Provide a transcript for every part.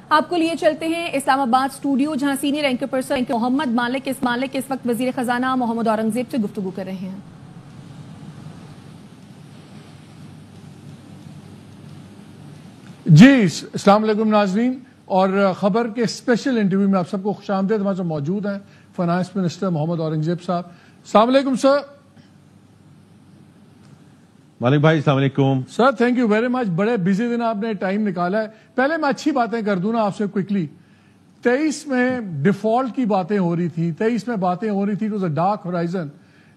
آپ کو لیے چلتے ہیں اسلام آباد اسٹوڈیو، جہاں سینئر اینکر پرسن محمد مالک اس وقت وزیر خزانہ محمد اورنگزیب سے گفتگو کر رہے ہیں۔ جی السلام علیکم ناظرین، اور خبر کے اسپیشل انٹرویو میں آپ سب کو خوش آمدید۔ ہمارے ساتھ موجود ہیں فائنانس منسٹر محمد اورنگزیب صاحب۔ السلام علیکم سر۔ مالک بھائی السلام علیکم سر، تھینک یو ویری مچ، بڑے بزی دن آپ نے ٹائم نکالا ہے۔ پہلے میں اچھی باتیں کر دوں نا آپ سے کوئکلی۔ 23 میں ڈیفالٹ کی باتیں ہو رہی تھی، 23 میں باتیں ہو رہی تھی، it was a dark horizon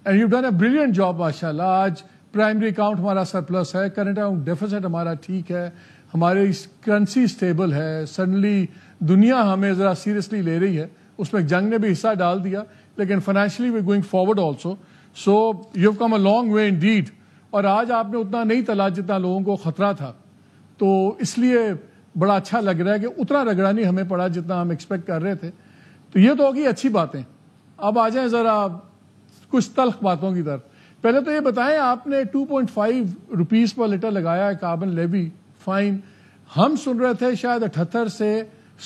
and you done a brilliant job ماشاءاللہ۔ آج پرائمری اکاؤنٹ ہمارا سرپلس ہے، کرنٹ اکاؤنٹ ڈیفیسٹ ہمارا ٹھیک ہے، ہماری کرنسی اسٹیبل ہے، سڈنلی دنیا ہمیں ذرا سیریسلی لے رہی ہے، اس میں جنگ نے بھی حصہ ڈال دیا، لیکن financially we going forward also, so you have come a long way indeed. اور آج آپ نے اتنا نہیں تلا جتنا لوگوں کو خطرہ تھا، تو اس لیے بڑا اچھا لگ رہا ہے کہ اتنا رگڑا نہیں ہمیں پڑا جتنا ہم ایکسپیکٹ کر رہے تھے۔ تو یہ تو ہوگی اچھی باتیں۔ اب آ جائیں ذرا کچھ تلخ باتوں کی طرف۔ پہلے تو یہ بتائیں، آپ نے 2.5 روپیز پر لیٹر لگایا ہے کاربن لیوی فائن، ہم سن رہے تھے شاید 78 سے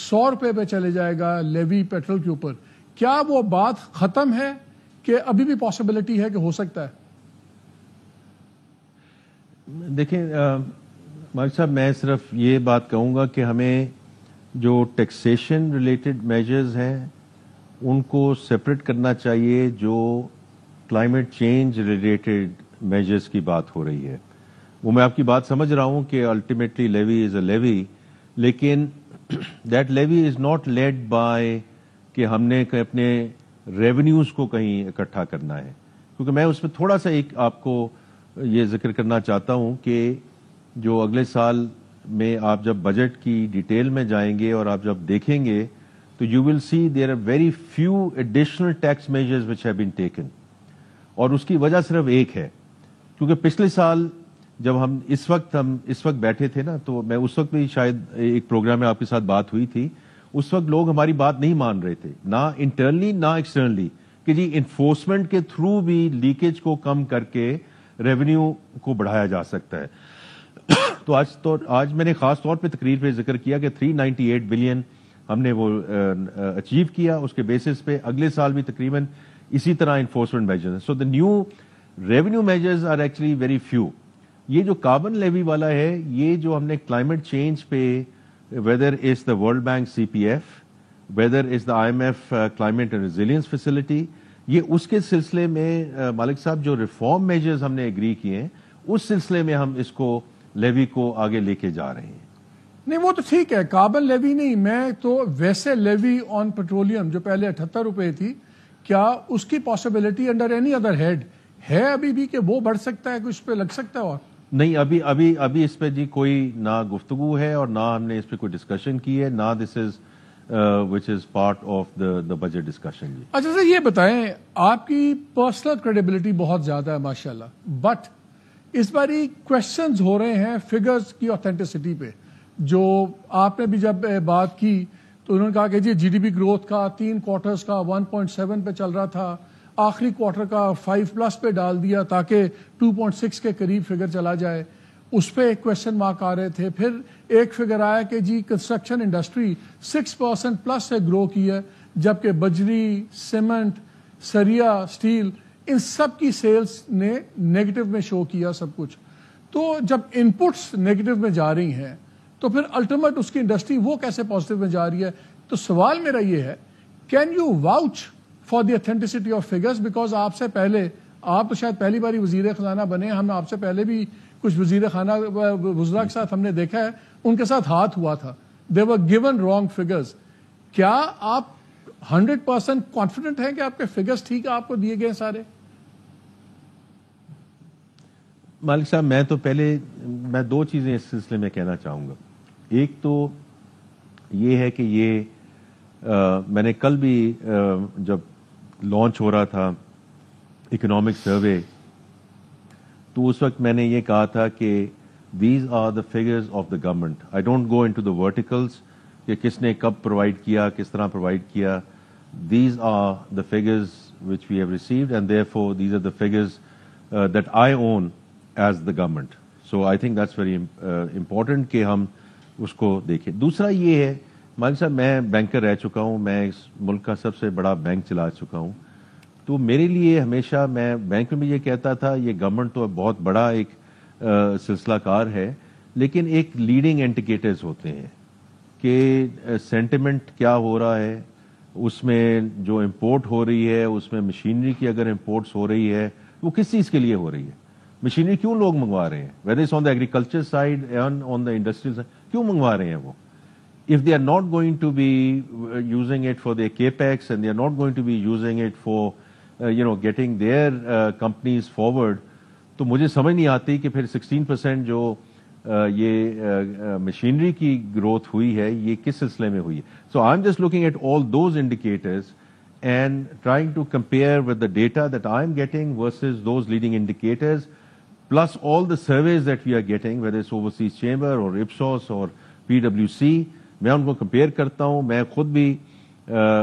100 روپے پہ چلے جائے گا لیوی پیٹرول کے اوپر۔ کیا وہ بات ختم ہے کہ ابھی بھی پاسبلٹی ہے کہ ہو سکتا ہے؟ دیکھیں مالک صاحب، میں صرف یہ بات کہوں گا کہ ہمیں جو ٹیکسیشن ریلیٹڈ میجرز ہیں ان کو سپریٹ کرنا چاہیے جو کلائمیٹ چینج ریلیٹڈ میجرز کی بات ہو رہی ہے۔ وہ میں آپ کی بات سمجھ رہا ہوں کہ الٹیمیٹلی لیوی از اے لیوی، لیکن that levy is not led by کہ ہم نے اپنے ریونیوز کو کہیں اکٹھا کرنا ہے۔ کیونکہ میں اس میں تھوڑا سا ایک آپ کو یہ ذکر کرنا چاہتا ہوں کہ جو اگلے سال میں آپ جب بجٹ کی ڈیٹیل میں جائیں گے اور آپ جب دیکھیں گے تو you will see there are very few additional tax measures which have been taken, اور اس کی وجہ صرف ایک ہے، کیونکہ پچھلے سال جب ہم اس وقت بیٹھے تھے نا، تو میں اس وقت بھی شاید ایک پروگرام میں آپ کے ساتھ بات ہوئی تھی، اس وقت لوگ ہماری بات نہیں مان رہے تھے، نہ انٹرنلی نہ ایکسٹرنلی، کہ جی انفورسمنٹ کے تھرو بھی لیکیج کو کم کر کے ریونیو کو بڑھایا جا سکتا ہے۔ تو آج میں نے خاص طور پہ تقریر پہ ذکر کیا کہ 398 بلین ہم نے وہ اچیو کیا، اس کے بیسس پہ اگلے سال بھی تقریباً اسی طرح enforcement measures, so the new revenue measures are actually very few. یہ جو کاربن لیوی والا ہے، یہ جو ہم نے کلائمیٹ چینج پہ weather is the world bank CPF، weather is the IMF climate and resilience facility, یہ اس کے سلسلے میں مالک صاحب جو ریفارم میجرز ہم نے ایگری کیے ہیں، اس سلسلے میں ہم اس کو لیوی کو آگے لے کے جا رہے ہیں۔ نہیں وہ تو ٹھیک ہے، کاربن لیوی نہیں، میں تو ویسے لیوی آن پیٹرولیم جو پہلے 78 روپے تھی، کیا اس کی possibility under any other head ہے ابھی بھی کہ وہ بڑھ سکتا ہے، کچھ پہ لگ سکتا ہے؟ اور نہیں، ابھی اس پہ جی کوئی نہ گفتگو ہے اور نہ ہم نے اس پہ کوئی ڈسکشن کی ہے، نہ دس از which is part of the budget discussion. اچھا سر، یہ بتائیں، آپ کی پرسنل کریڈیبلٹی بہت زیادہ ہے ماشاءاللہ، بٹ اس باری کوشچنز ہو رہے ہیں فگرز کی اوتھینٹسٹی پہ۔ جو آپ نے بھی جب بات کی تو انہوں نے کہا کہ جی GDP گروتھ کا 3 کوارٹرز کا 1.7 پہ چل رہا تھا، آخری کوارٹر کا 5+ پہ ڈال دیا تاکہ 2.6 کے قریب فگر چلا جائے، اس پہ ایک کوشچن مارک آ رہے تھے۔ پھر ایک فگر آیا کہ جی کنسٹرکشن انڈسٹری 6% سے گرو کی ہے، جبکہ بجری، سیمنٹ، سریا، سٹیل، ان سب کی سیلز نے نیگیٹو میں شو کیا سب کچھ۔ تو جب ان پٹس نیگیٹو میں جا رہی ہیں تو پھر الٹیمیٹ اس کی انڈسٹری وہ کیسے پازیٹیو میں جا رہی ہے؟ تو سوال میرا یہ ہے، can you watch for the authenticity of figures? Because آپ سے پہلے، آپ تو شاید پہلی باری وزیر خزانہ بنے، ہم آپ سے پہلے بھی کچھ وزیر خانہ وزراء کے ساتھ ہم نے دیکھا ہے، ان کے ساتھ ہاتھ ہوا تھا، they were given wrong figures۔ کیا آپ 100% کانفیڈنٹ ہیں کہ آپ کے فگرز ٹھیک آپ کو دیے گئے سارے؟ مالک صاحب، میں 2 چیزیں اس سلسلے میں کہنا چاہوں گا۔ ایک تو یہ ہے کہ یہ میں نے کل بھی جب لانچ ہو رہا تھا اکنامک سروے، تو اس وقت میں نے یہ کہا تھا کہ these are the figures of the government, I don't go into the verticals کہ کس نے کب پرووائڈ کیا، کس طرح پرووائڈ کیا۔ These are the figures which we have received and therefore these are the figures that I own as the government. So I think that's very important کہ ہم اس کو دیکھیں۔ دوسرا یہ ہے مالک صاحب میں بینکر رہ چکا ہوں, میں اس ملک کا سب سے بڑا بینک چلا چکا ہوں, تو میرے لیے ہمیشہ میں بینک میں بھی یہ کہتا تھا یہ گورنمنٹ تو بہت بڑا ایک سلسلہ کار ہے, لیکن ایک لیڈنگ انڈیکیٹرز ہوتے ہیں کہ سینٹیمنٹ کیا ہو رہا ہے, اس میں جو امپورٹ ہو رہی ہے, اس میں مشینری کی اگر امپورٹس ہو رہی ہے وہ کس چیز کے لیے ہو رہی ہے, مشینری کیوں لوگ منگوا رہے ہیں, whether it's on the agriculture side and on the industrial side, کیوں منگوا رہے ہیں وہ. If they are not going to be using it for their capex and they are not going to be using it for getting their companies forward, تو مجھے سمجھ نہیں آتی کہ پھر 16% جو یہ مشینری کی گروتھ ہوئی ہے یہ کس سلسلے میں ہوئی ہے. So I'm just looking at all those indicators and trying to compare with the data that I'm getting versus those leading indicators, plus all the surveys that we are getting, whether it's Overseas Chamber or Ipsos or PwC. میں ان کو compare کرتا ہوں. میں خود بھی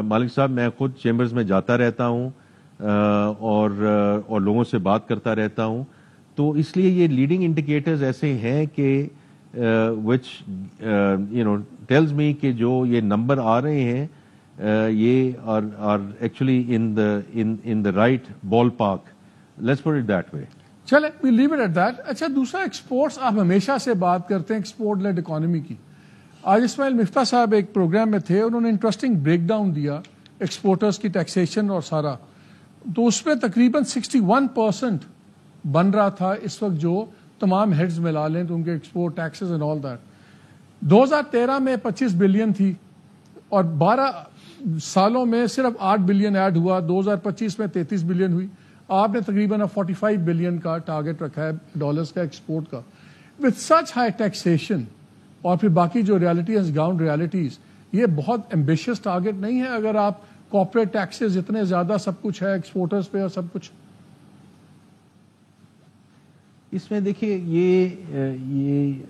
مالک صاحب میں خود چیمبرز میں جاتا رہتا ہوں اور لوگوں سے بات کرتا رہتا ہوں, تو اس لیے یہ لیڈنگ انڈیکیٹرز ایسے ہیں کہ وچ ٹیلز می کہ جو یہ نمبر آ رہے ہیں یہ are actually in the right ball park, let's put it that way. چلے we leave it at that. اچھا دوسرا ایکسپورٹس, آپ ہمیشہ سے بات کرتے ہیں ایکسپورٹ لیڈ اکانومی کی. آج اسماعیل مفتاح صاحب ایک پروگرام میں تھے, انہوں نے انٹرسٹنگ بریک ڈاؤن دیا ایکسپورٹرز کی ٹیکسیشن اور سارا, تو اس میں تقریباً 61% بن رہا تھا اس وقت جو تمام ہیڈز ملا لیں تو ان کے export taxes and all that. 2013 میں 25 بلین تھی اور 12 سالوں میں صرف 8 بلین ایڈ ہوا, 2025 میں 33 بلین ہوئی. آپ نے تقریباً 45 بلین کا ٹارگٹ رکھا ہے ڈالرز کا ایکسپورٹ کا. وتھ سچ ہائی ٹیکسیشن اور پھر باقی جو ریالٹیز گراؤنڈ ریالٹیز, یہ بہت ایمبیشیس ٹارگٹ نہیں ہے اگر آپ کارپوریٹ ٹیکسز اتنے زیادہ سب کچھ ہے ایکسپورٹرز پہ اور سب کچھ. اس میں دیکھیے یہ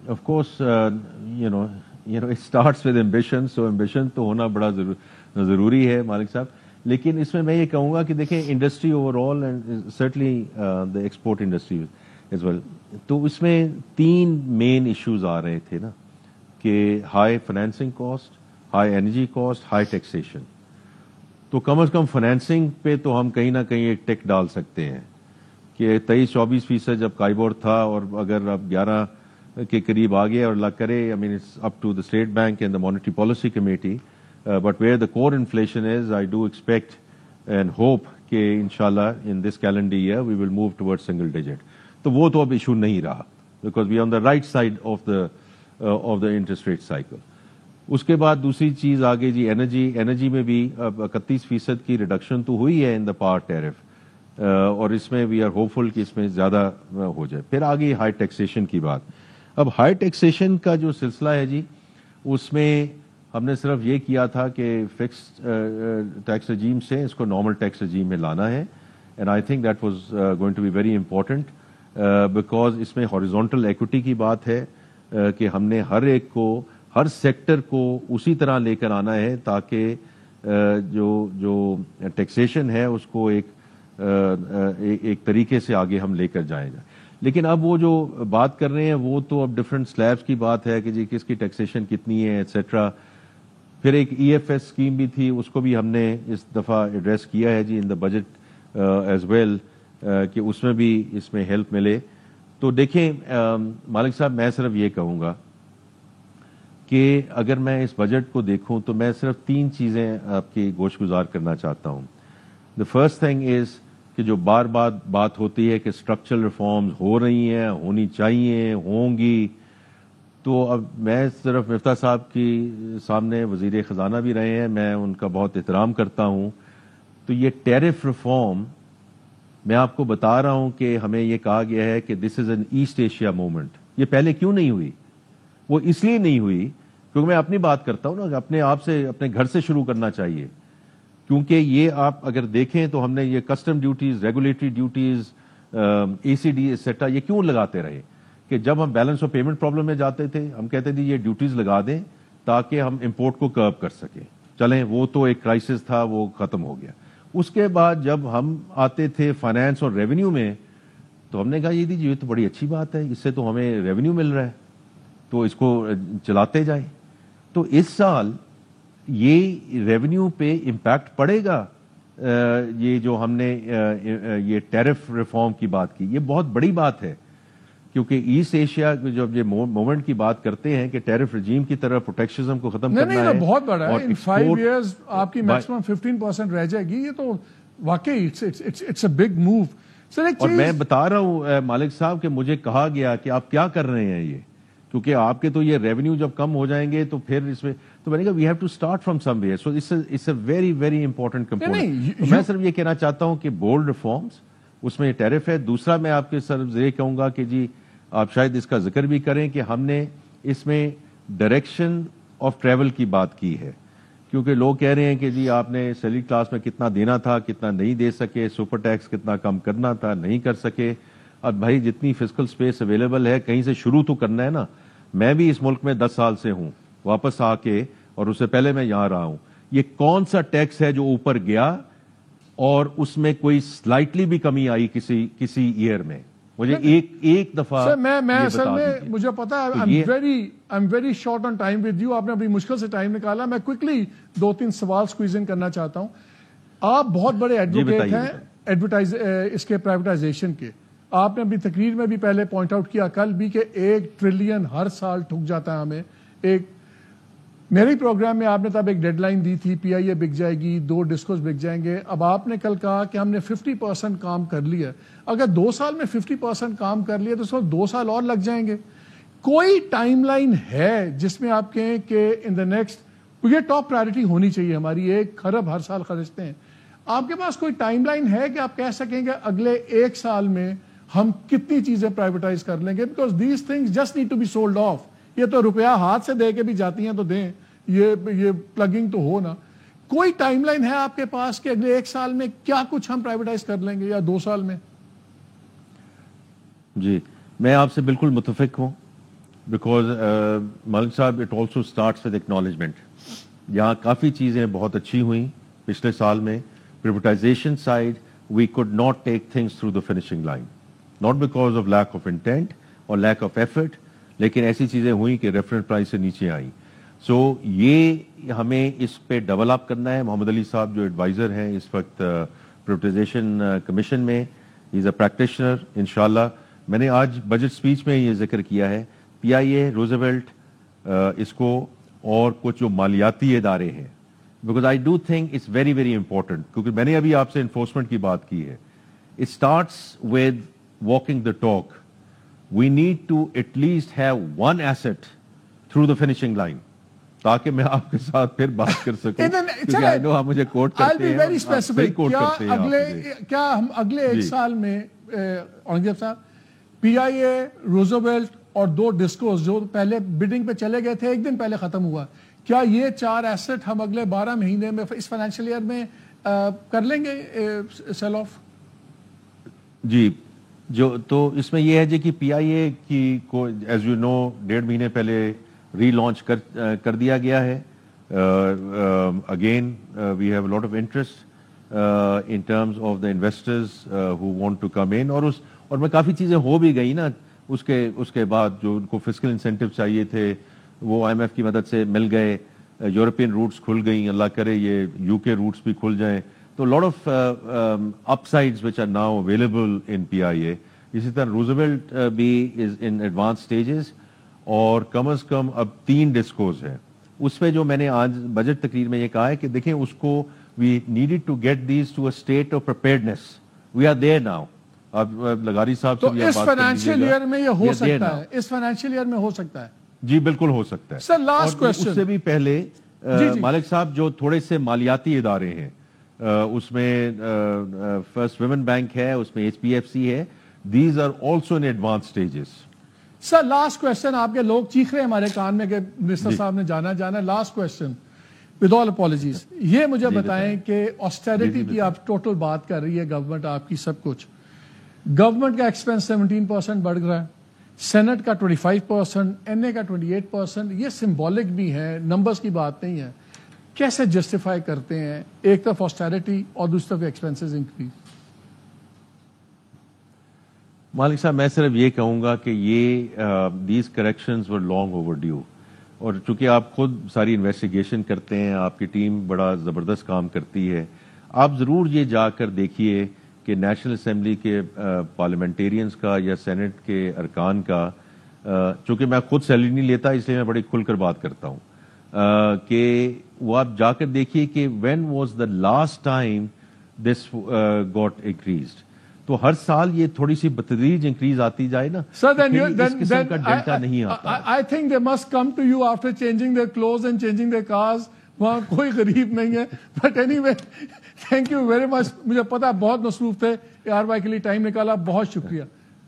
of course it starts with ambition, so ambition تو ہونا بڑا ضروری ہے مالک صاحب, لیکن اس میں میں یہ کہوں گا کہ دیکھیں industry overall and certainly the export industry as well, تو اس میں 3 مین ایشوز آ رہے تھے نا, کہ high financing cost, high energy cost, high taxation. تو کم از کم فائنینسنگ پہ تو ہم کہیں نہ کہیں ایک ٹیک ڈال سکتے ہیں کہ 23-24% جب کائبور تھا اور اگر اب 11 کے قریب آ گیا, اور اللہ کرے I mean it's up to the State Bank and the monetary policy committee, but where the core inflation is I do expect and hope کہ انشاءاللہ in this calendar year we will move toward single digit. تو وہ تو اب issue نہیں رہا because we on the right side of the interest rate cycle. اس کے بعد دوسری چیز آگے جی انرجی میں بھی اب 31% کی ریڈکشن تو ہوئی ہے ان دا پاور ٹیرف, اور اس میں وی آر ہوپ فل کہ اس میں زیادہ ہو جائے. پھر آگے ہائی ٹیکسیشن کی بات. اب ہائی ٹیکسیشن کا جو سلسلہ ہے جی, اس میں ہم نے صرف یہ کیا تھا کہ فکسڈ ٹیکس رجیم سے اس کو نارمل ٹیکس رجیم میں لانا ہے, and I think that was going to be very important because اس میں ہاریزونٹل ایکوٹی کی بات ہے کہ ہم نے ہر ایک کو, ہر سیکٹر کو اسی طرح لے کر آنا ہے تاکہ جو ٹیکسیشن ہے اس کو ایک طریقے سے آگے ہم لے کر جائیں گے. لیکن اب وہ جو بات کر رہے ہیں وہ تو اب ڈفرینٹ سلیبس کی بات ہے کہ جی کس کی ٹیکسیشن کتنی ہے ایٹسٹرا. پھر ایک ای ایف ایس اسکیم بھی تھی, اس کو بھی ہم نے اس دفعہ ایڈریس کیا ہے جی ان دا بجٹ ایز ویل, کہ اس میں بھی اس میں ہیلپ ملے. تو دیکھیں مالک صاحب میں صرف یہ کہوں گا کہ اگر میں اس بجٹ کو دیکھوں تو میں صرف 3 چیزیں آپ کی گوش گزار کرنا چاہتا ہوں. دا فرسٹ تھنگ از کہ جو بار بار بات ہوتی ہے کہ اسٹرکچرل ریفارمز ہو رہی ہیں, ہونی چاہیے, ہوں گی, تو اب میں صرف مفتاح صاحب کی سامنے وزیر خزانہ بھی رہے ہیں, میں ان کا بہت احترام کرتا ہوں. تو یہ ٹیرف ریفارم میں آپ کو بتا رہا ہوں کہ ہمیں یہ کہا گیا ہے کہ this is an East Asia movement. یہ پہلے کیوں نہیں ہوئی؟ وہ اس لیے نہیں ہوئی کیونکہ میں اپنی بات کرتا ہوں نا, اپنے آپ سے اپنے گھر سے شروع کرنا چاہیے. کیونکہ یہ آپ اگر دیکھیں تو ہم نے یہ کسٹم ڈیوٹیز, ریگولیٹری ڈیوٹیز, اے سی ڈی ایٹسٹرا یہ کیوں لگاتے رہے کہ جب ہم بیلنس آف پیمنٹ پرابلم میں جاتے تھے ہم کہتے تھے یہ ڈیوٹیز لگا دیں تاکہ ہم امپورٹ کو کرب کر سکیں. چلیں وہ تو ایک کرائسس تھا, وہ ختم ہو گیا. اس کے بعد جب ہم آتے تھے فائنانس اور ریونیو میں تو ہم نے کہا یہ تو بڑی اچھی بات ہے, اس سے تو ہمیں ریونیو مل رہا ہے تو اس کو چلاتے جائیں. تو اس سال یہ ریونیو پہ امپیکٹ پڑے گا. یہ جو ہم نے یہ ٹیرف ریفارم کی بات کی, یہ بہت بڑی بات ہے, کیونکہ ایسٹ ایشیا جب یہ موومنٹ کی بات کرتے ہیں کہ ٹیرف رجیم کی طرف پروٹیکشنزم کو ختم کرنا ہے, بہت بڑا ہے. ان 5 ایئرز آپ کی میکسیمم 15% رہ جائے گی. یہ تو واقعی اٹس اے بگ موو. اور میں بتا رہا ہوں مالک صاحب کہ مجھے کہا گیا کہ آپ کیا کر رہے ہیں یہ, کیونکہ آپ کے تو یہ ریونیو جب کم ہو جائیں گے تو پھر اس میں تو میں نے کہا we have to start from somewhere. So it's a very very important component. میں صرف یہ کہنا چاہتا ہوں کہ بولڈ ریفارمز اس میں ٹیرف ہے. دوسرا میں آپ کے صرف یہ کہوں گا کہ جی آپ شاید اس کا ذکر بھی کریں کہ ہم نے اس میں ڈائریکشن آف ٹریول کی بات کی ہے, کیونکہ لوگ کہہ رہے ہیں کہ جی آپ نے سیلری کلاس میں کتنا دینا تھا, کتنا نہیں دے سکے, سپر ٹیکس کتنا کم کرنا تھا, نہیں کر سکے. اب بھائی جتنی فسکل سپیس اویلیبل ہے کہیں سے شروع تو کرنا ہے نا. میں بھی اس ملک میں 10 سال سے ہوں واپس آ کے, اور اس سے پہلے میں یہاں رہا ہوں. یہ کون سا ٹیکس ہے جو اوپر گیا اور اس میں کوئی سلائٹلی بھی کمی آئی کسی ایئر میں؟ مجھے ایک دفعہ میں اصل میں مجھے پتا ہے I am very short on time with you. آپ نے ابھی مشکل سے ٹائم نکالا. میں کوئکلی 2-3 سوال سکویز ان کرنا چاہتا ہوں. آپ بہت بڑے ایڈوکیٹ ہیں اس کے پرائیویٹائزیشن کے. آپ نے ابھی تقریر میں بھی پہلے پوائنٹ آؤٹ کیا, کل بھی, کہ 1 ٹریلین ہر سال ٹھک جاتا ہے ہمیں. میرے پروگرام میں آپ نے تب ایک ڈیڈ لائن دی تھی, پی آئی اے بک جائے گی, 2 ڈسکوز بک جائیں گے. اب آپ نے کل کہا کہ ہم نے 50% کام کر لیا. اگر 2 سال میں 50% کام کر لیا تو اس کو 2 سال اور لگ جائیں گے. کوئی ٹائم لائن ہے جس میں آپ کہیں کہ ان دا نیکسٹ, یہ ٹاپ پرائرٹی ہونی چاہیے ہماری, 1 کھرب ہر سال خرچتے ہیں. آپ کے پاس کوئی ٹائم لائن ہے کہ آپ کہہ سکیں کہ اگلے 1 سال میں ہم کتنی چیزیں پرائیویٹائز کر لیں گے؟ Because these things just need to be sold off. یہ تو روپیہ ہاتھ سے دے کے بھی جاتی ہیں تو دیں, یہ پلگنگ تو ہو نا. کوئی ٹائم لائن ہے آپ کے پاس کہ اگلے 1 سال میں کیا کچھ ہم پرائیویٹائز کر لیں گے, یا 2 سال میں؟ جی میں آپ سے بالکل متفق ہوں, because Malik sahib it also starts with acknowledgement. یہاں کافی چیزیں بہت اچھی ہوئیں پچھلے سال میں. Privatization side we could not take things through the finishing line, not because of lack of intent اور لیک آف ایفرٹ, لیکن ایسی چیزیں ہوئیں کہ ریفرنس پرائس سے نیچے آئیں. سو یہ ہمیں اس پہ ڈیولپ کرنا ہے. محمد علی صاحب جو ایڈوائزر ہیں اس وقت پرائیویٹائزیشن کمیشن میں, ہی از اے پریکٹیشنر انشاءاللہ. میں نے آج بجٹ سپیچ میں یہ ذکر کیا ہے, پی آئی اے, روزویلٹ, اس کو اور کچھ جو مالیاتی ادارے ہیں, because I do think it's very very important, کیونکہ میں نے ابھی آپ سے انفورسمنٹ کی بات کی ہے. It starts with walking the talk. We need to at least have 1 asset through the finishing line, تاکہ میں آپ کے ساتھ پھر بات کر سکوں. کیونکہ آئی نو آپ مجھے کوٹ کرتے ہیں, کیا ہم اگلے 1 سال میں اورنگزیب صاحب پی آئی اے, روزویلٹ اور 2 ڈسکوز جو پہلے بڈنگ پہ چلے گئے تھے 1 دن پہلے ختم ہوا, کیا یہ 4 ایسٹ ہم اگلے 12 مہینے میں اس فائنینشیل ایئر میں کر لیں گے سیل آف؟ جی جو تو اس میں یہ ہے جی کہ پی آئی اے کی کو ایز یو نو 1.5 مہینے پہلے ری لانچ کر دیا گیا ہے. Again we have lot of interest in terms of the investors who want to come in, اور میں کافی چیزیں ہو بھی گئی نا اس کے بعد. جو ان کو فسکل انسینٹیو چاہیے تھے وہ آئی ایم ایف کی مدد سے مل گئے. یورپین روٹس کھل گئیں, اللہ کرے یہ یو کے روٹس بھی کھل جائیں. تو lot of upsides which are now available in PIA آئی اے. اسی طرح روزویلٹ بھی از ان ایڈوانس اسٹیجز, اور کم از کم اب 3 ڈسکوز ہیں. اس پہ جو میں نے آج بجٹ تقریر میں یہ کہا ہے کہ دیکھیں اس کو we needed to get these to a state of preparedness. We are there now. اب لغاری صاحب سے بھی اس فائنینشیل ایئر میں یہ ہو سکتا ہے, اس فائنینشیل ایئر میں ہو سکتا ہے. جی بالکل ہو سکتا ہے. سر لاسٹ کوسچن, اس سے بھی پہلے مالک صاحب جو تھوڑے سے مالیاتی ادارے ہیں اس میں فرسٹ ویمن بینک ہے, اس میں ایچ پی ایف سی ہے, these are also in advance stages. Sir last question, آپ کے لوگ چیخ رہے ہیں ہمارے کان میں کہ منسٹر صاحب نے جانا. Last question with all apologies, یہ مجھے بتائیں کہ آسٹیرٹی کی آپ ٹوٹل بات کر رہی ہے گورنمنٹ آپ کی, سب کچھ گورنمنٹ کا ایکسپینس 17% بڑھ رہا ہے, سینٹ کا 25%, این اے کا 28%. یہ سمبولک بھی ہے, نمبرز کی بات نہیں ہے. کیسے جسٹیفائی کرتے ہیں ایک طرف آسٹیرٹی اور دوسری طرف ایکسپینسز انکریز؟ مالک صاحب میں صرف یہ کہوں گا کہ یہ these corrections were long over due. اور چونکہ آپ خود ساری انویسٹیگیشن کرتے ہیں، آپ کی ٹیم بڑا زبردست کام کرتی ہے، آپ ضرور یہ جا کر دیکھیے کہ نیشنل اسمبلی کے پارلیمنٹیرینز کا یا سینٹ کے ارکان کا، چونکہ میں خود سیلری نہیں لیتا اس لیے میں بڑی کھل کر بات کرتا ہوں، کہ وہ آپ جا کر دیکھیے کہ when was the last time this got increased. تو ہر سال یہ تھوڑی سی بتدریج انکریز آتی جائے نا، Sir, then اس قسم کا ڈیلٹا نہیں آتا. I think they must come to you after changing their clothes and changing their cars. وہاں کوئی غریب نہیں ہے. But any way thank you very much. مجھے پتا بہت مصروف تھے، ARY کے لیے ٹائم نکالا، بہت شکریہ.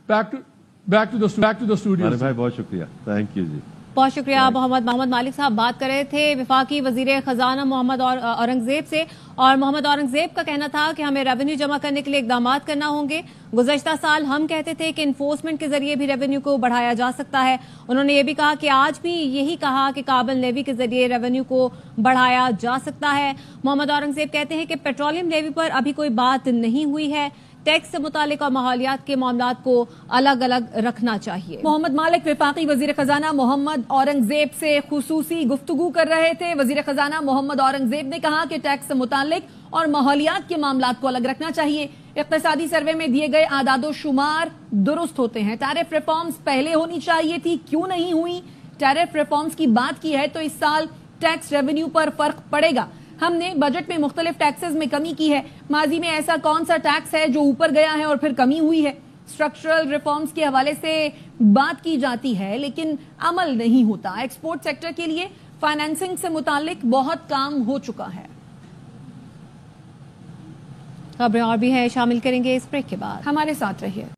Back to the studio. بھائی بہت شکریہ، تھینک یو جی. بہت شکریہ. محمد مالک صاحب بات کر رہے تھے وفاقی وزیر خزانہ محمد اورنگزیب سے، اور محمد اورنگزیب کا کہنا تھا کہ ہمیں ریونیو جمع کرنے کے لیے اقدامات کرنا ہوں گے. گزشتہ سال ہم کہتے تھے کہ انفورسمنٹ کے ذریعے بھی ریونیو کو بڑھایا جا سکتا ہے. انہوں نے یہ بھی کہا کہ آج بھی یہی کہا کہ کاربن لیوی کے ذریعے ریونیو کو بڑھایا جا سکتا ہے. محمد اورنگزیب کہتے ہیں کہ پیٹرولیم لیوی پر ابھی کوئی بات نہیں ہوئی ہے، ٹیکس سے متعلق اور ماحولیات کے معاملات کو الگ الگ رکھنا چاہیے. محمد مالک وفاقی وزیر خزانہ محمد اورنگزیب سے خصوصی گفتگو کر رہے تھے. وزیر خزانہ محمد اورنگزیب نے کہا کہ ٹیکس سے متعلق اور ماحولیات کے معاملات کو الگ رکھنا چاہیے. اقتصادی سروے میں دیے گئے اعداد و شمار درست ہوتے ہیں. ٹیرف ریفارمز پہلے ہونی چاہیے تھی، کیوں نہیں ہوئی؟ ٹیرف ریفارمز کی بات کی ہے تو اس سال ٹیکس ریونیو پر فرق پڑے گا. ہم نے بجٹ میں مختلف ٹیکسز میں کمی کی ہے. ماضی میں ایسا کون سا ٹیکس ہے جو اوپر گیا ہے اور پھر کمی ہوئی ہے؟ اسٹرکچرل ریفارمز کے حوالے سے بات کی جاتی ہے لیکن عمل نہیں ہوتا. ایکسپورٹ سیکٹر کے لیے فائنینسنگ سے متعلق بہت کام ہو چکا ہے. خبریں اور بھی ہیں، شامل کریں گے اس بریک کے بعد. ہمارے ساتھ رہیے.